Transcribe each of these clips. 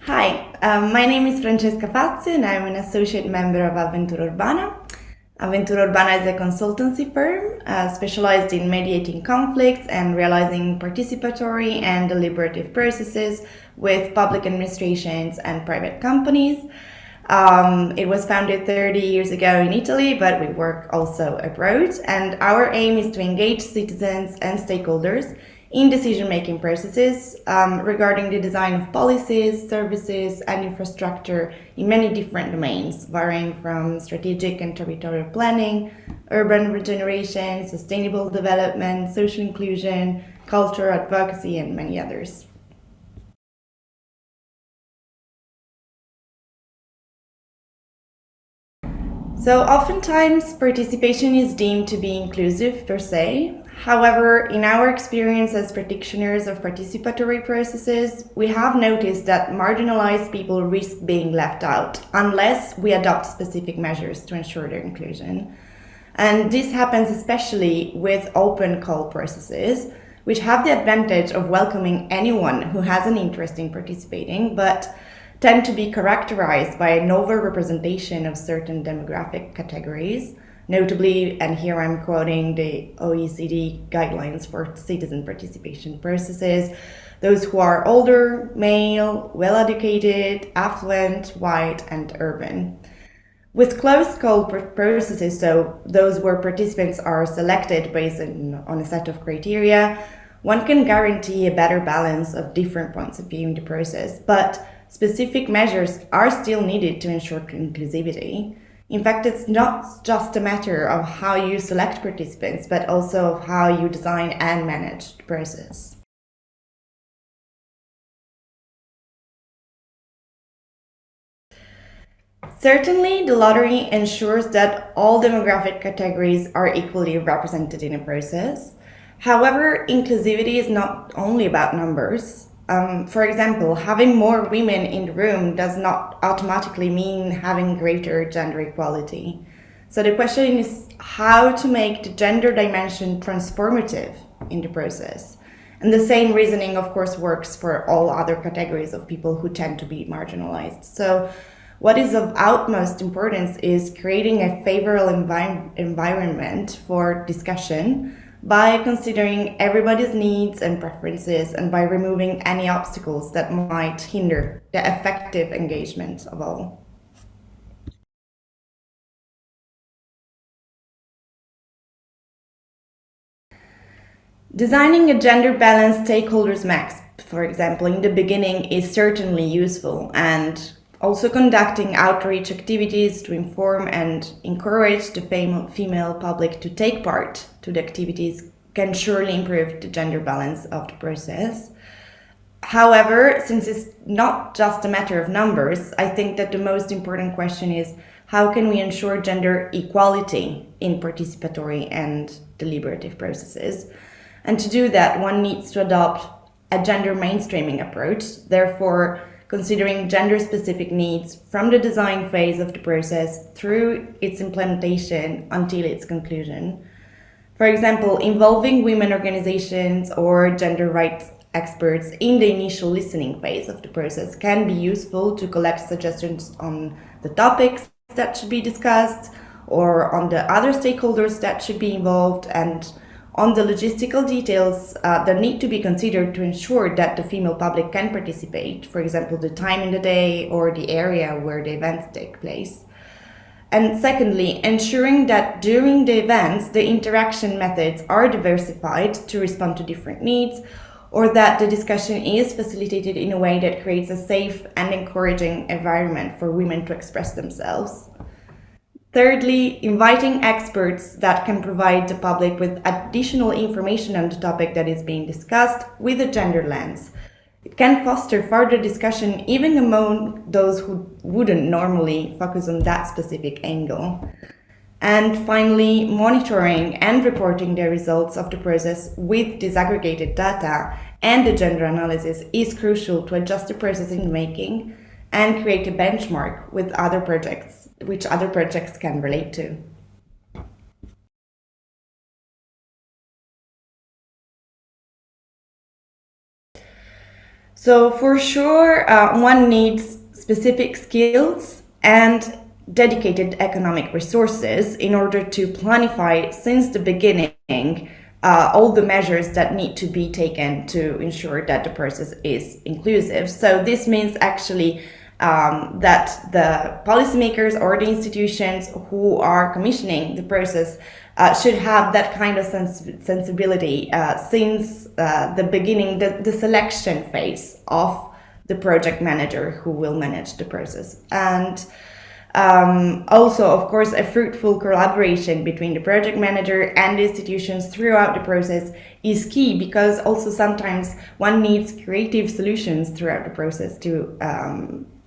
Hi, my name is Francesca Fazio and I'm an associate member of Avventura Urbana. Avventura Urbana is a consultancy firm specialized in mediating conflicts and realizing participatory and deliberative processes with public administrations and private companies. It was founded 30 years ago in Italy, but we work also abroad, and our aim is to engage citizens and stakeholders in decision-making processes regarding the design of policies, services, and infrastructure in many different domains, varying from strategic and territorial planning, urban regeneration, sustainable development, social inclusion, culture, advocacy, and many others. So oftentimes participation is deemed to be inclusive per se. However, in our experience as practitioners of participatory processes, we have noticed that marginalized people risk being left out unless we adopt specific measures to ensure their inclusion. And this happens especially with open call processes, which have the advantage of welcoming anyone who has an interest in participating, but tend to be characterized by an over-representation of certain demographic categories, notably, and here I'm quoting the OECD guidelines for citizen participation processes, those who are older, male, well-educated, affluent, white, and urban. With closed call processes, so those where participants are selected based on a set of criteria, one can guarantee a better balance of different points of view in the process, but specific measures are still needed to ensure inclusivity. In fact, it's not just a matter of how you select participants, but also of how you design and manage the process. Certainly, the lottery ensures that all demographic categories are equally represented in a process. However, inclusivity is not only about numbers. For example, having more women in the room does not automatically mean having greater gender equality. So the question is how to make the gender dimension transformative in the process. And the same reasoning, of course, works for all other categories of people who tend to be marginalized. So what is of utmost importance is creating a favorable environment for discussion by considering everybody's needs and preferences and by removing any obstacles that might hinder the effective engagement of all. Designing a gender-balanced stakeholders max, for example, in the beginning is certainly useful, and also conducting outreach activities to inform and encourage the female public to take part to the activities can surely improve the gender balance of the process. However, since it's not just a matter of numbers, I think that the most important question is how can we ensure gender equality in participatory and deliberative processes? And to do that, one needs to adopt a gender mainstreaming approach, therefore considering gender-specific needs from the design phase of the process through its implementation until its conclusion. For example, involving women organizations or gender rights experts in the initial listening phase of the process can be useful to collect suggestions on the topics that should be discussed or on the other stakeholders that should be involved and on the logistical details that need to be considered to ensure that the female public can participate, for example, the time in the day or the area where the events take place. And secondly, ensuring that during the events, the interaction methods are diversified to respond to different needs, or that the discussion is facilitated in a way that creates a safe and encouraging environment for women to express themselves. Thirdly, inviting experts that can provide the public with additional information on the topic that is being discussed with a gender lens. It can foster further discussion even among those who wouldn't normally focus on that specific angle. And finally, monitoring and reporting the results of the process with disaggregated data and the gender analysis is crucial to adjust the process in making and create a benchmark with other projects, which other projects can relate to. So for sure, one needs specific skills and dedicated economic resources in order to planify since the beginning all the measures that need to be taken to ensure that the process is inclusive. So this means actually that the policymakers or the institutions who are commissioning the process should have that kind of sensibility since the beginning, the selection phase of the project manager who will manage the process. And also, of course, a fruitful collaboration between the project manager and the institutions throughout the process is key, because also sometimes one needs creative solutions throughout the process to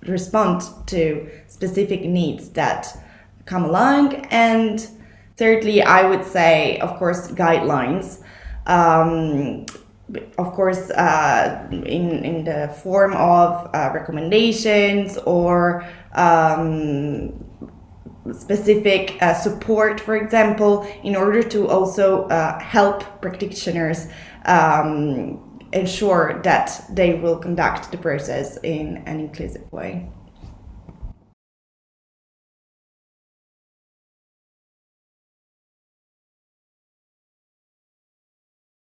respond to specific needs that come along. And thirdly, I would say, of course, guidelines. Of course, in the form of recommendations or specific support, for example, in order to also help practitioners ensure that they will conduct the process in an inclusive way.